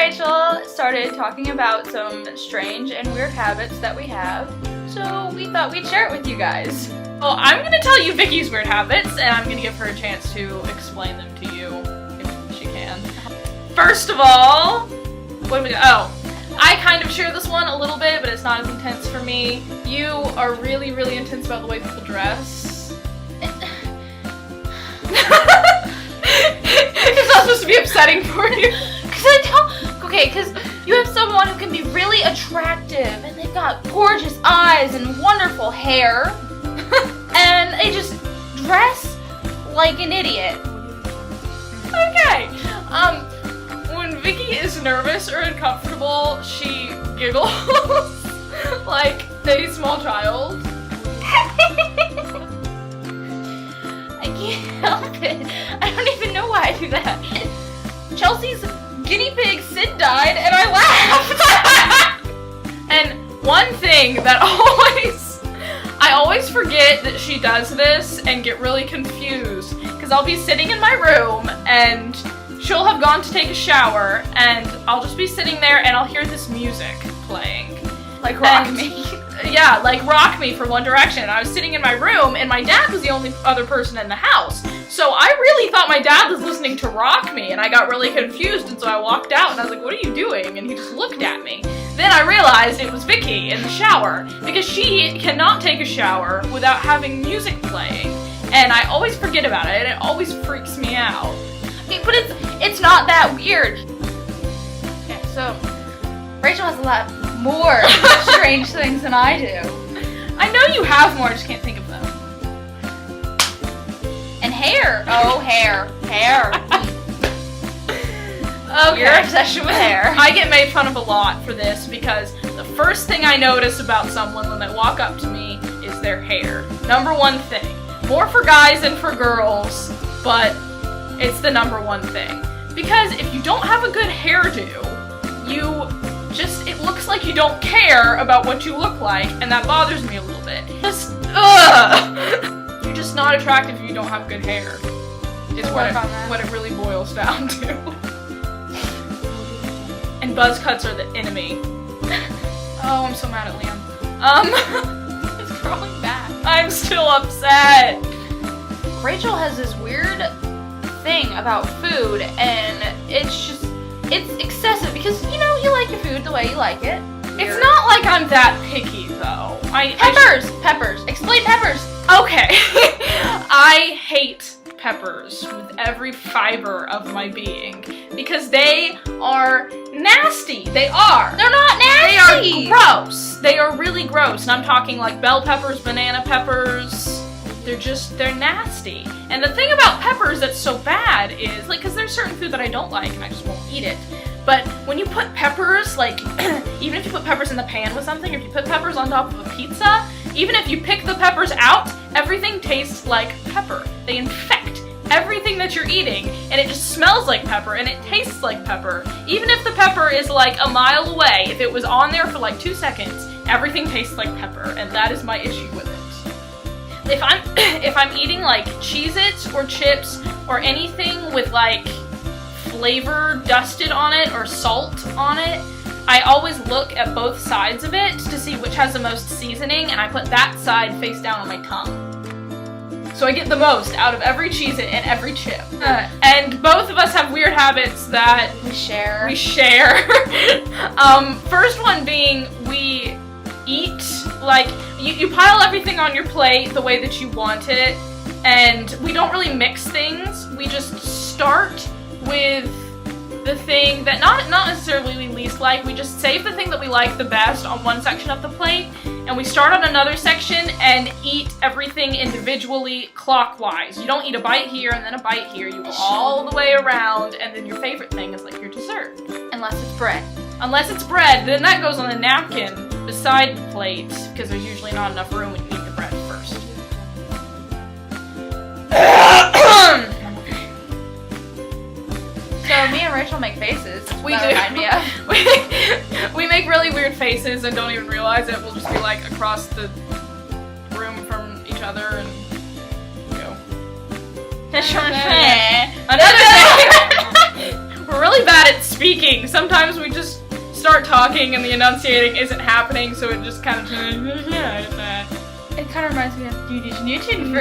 Rachel started talking about some strange and weird habits that we have, so we thought we'd share it with you guys. Well, I'm going to tell you Vicky's weird habits, and I'm going to give her a chance to explain them to you, if she can. First of all, what do we got? Oh, I kind of share this one a little bit, but it's not as intense for me. You are really, really intense about the way people dress. It's not supposed to be upsetting for you. Because you have someone who can be really attractive, and they've got gorgeous eyes and wonderful hair, and they just dress like an idiot. Okay. When Vicky is nervous or uncomfortable, she giggles like a small child. I can't help it. I don't even know why I do that. Chelsea's guinea pig Sid died, and I laughed. And one thing that I always forget that she does this and get really confused, because I'll be sitting in my room and she'll have gone to take a shower, and I'll just be sitting there and I'll hear this music playing. Like Rock Me. Yeah, like Rock Me for One Direction. I was sitting in my room and my dad was the only other person in the house. So I really thought my dad was listening to Rock Me, and I got really confused, and so I walked out and I was like, what are you doing? And he just looked at me. Then I realized it was Vicky in the shower, because she cannot take a shower without having music playing. And I always forget about it, and it always freaks me out. Okay, but it's not that weird. Okay, so Rachel has a lot more strange things than I do. I know you have more, I just can't think of them. And hair. Oh, hair. Okay. Your obsession with hair. I get made fun of a lot for this because the first thing I notice about someone when they walk up to me is their hair. Number one thing. More for guys than for girls, but it's the number one thing. Because if you don't have a good hairdo, it looks like you don't care about what you look like, and that bothers me a little bit. You're just not attractive if you don't have good hair. Is what it really boils down to. And buzz cuts are the enemy. Oh, I'm so mad at Liam. It's growing back. I'm still upset. Rachel has this weird thing about food, and it's excessive because, you know, you like your food the way you like it. It's not like I'm that picky, though. Peppers. Explain peppers. Okay. I hate peppers with every fiber of my being because they are nasty. They are. They're not nasty. They are gross. They are really gross. And I'm talking like bell peppers, banana peppers. They're nasty. And the thing about peppers that's so bad is, like, because there's certain food that I don't like and I just won't eat it. But when you put peppers, like, even if you put peppers in the pan with something, or if you put peppers on top of a pizza, even if you pick the peppers out, everything tastes like pepper. They infect everything that you're eating, and it just smells like pepper, and it tastes like pepper. Even if the pepper is like a mile away, if it was on there for like 2 seconds, everything tastes like pepper, and that is my issue with it. If I'm eating like Cheez-Its or chips or anything with like flavor dusted on it or salt on it, I always look at both sides of it to see which has the most seasoning, and I put that side face down on my tongue. So I get the most out of every Cheez-It and every chip. And both of us have weird habits that we share. First one being we eat, like, you pile everything on your plate the way that you want it, and we don't really mix things. We just start with the thing that not necessarily we least like. We just save the thing that we like the best on one section of the plate, and we start on another section and eat everything individually clockwise. You don't eat a bite here and then a bite here. You go all the way around, and then your favorite thing is like your dessert. Unless it's bread. Unless it's bread, then that goes on the napkin beside the plate, because there's usually not enough room when you eat the bread first. So me and Rachel make faces. We do. Remind me of. We make really weird faces and don't even realize it. We'll just be like across the room from each other and go. Another thing. We're really bad at speaking, sometimes we just start talking and the enunciating isn't happening, so it just kind of It kind of reminds me of Newton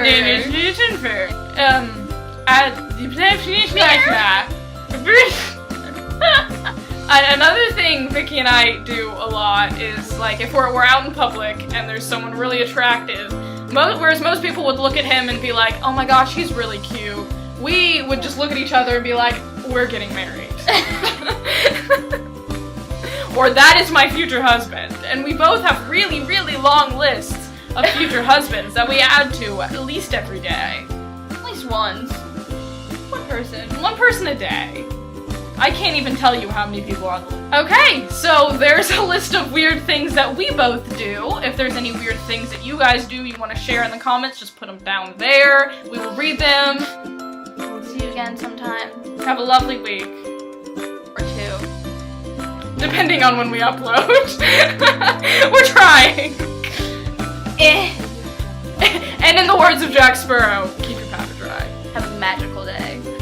Another thing Vicky and I do a lot is, like, if we're out in public and there's someone really attractive, whereas most people would look at him and be like, oh my gosh, he's really cute, we would just look at each other and be like, we're getting married. Or that is my future husband. And we both have really, really long lists of future husbands that we add to at least every day. At least once. One person. One person a day. I can't even tell you how many people are on the list. Okay, so there's a list of weird things that we both do. If there's any weird things that you guys do you want to share in the comments, just put them down there. We will read them. We'll see you again sometime. Have a lovely week. Or two. Depending on when we upload. We're trying. And in the words of Jack Sparrow, keep your powder dry. Have a magical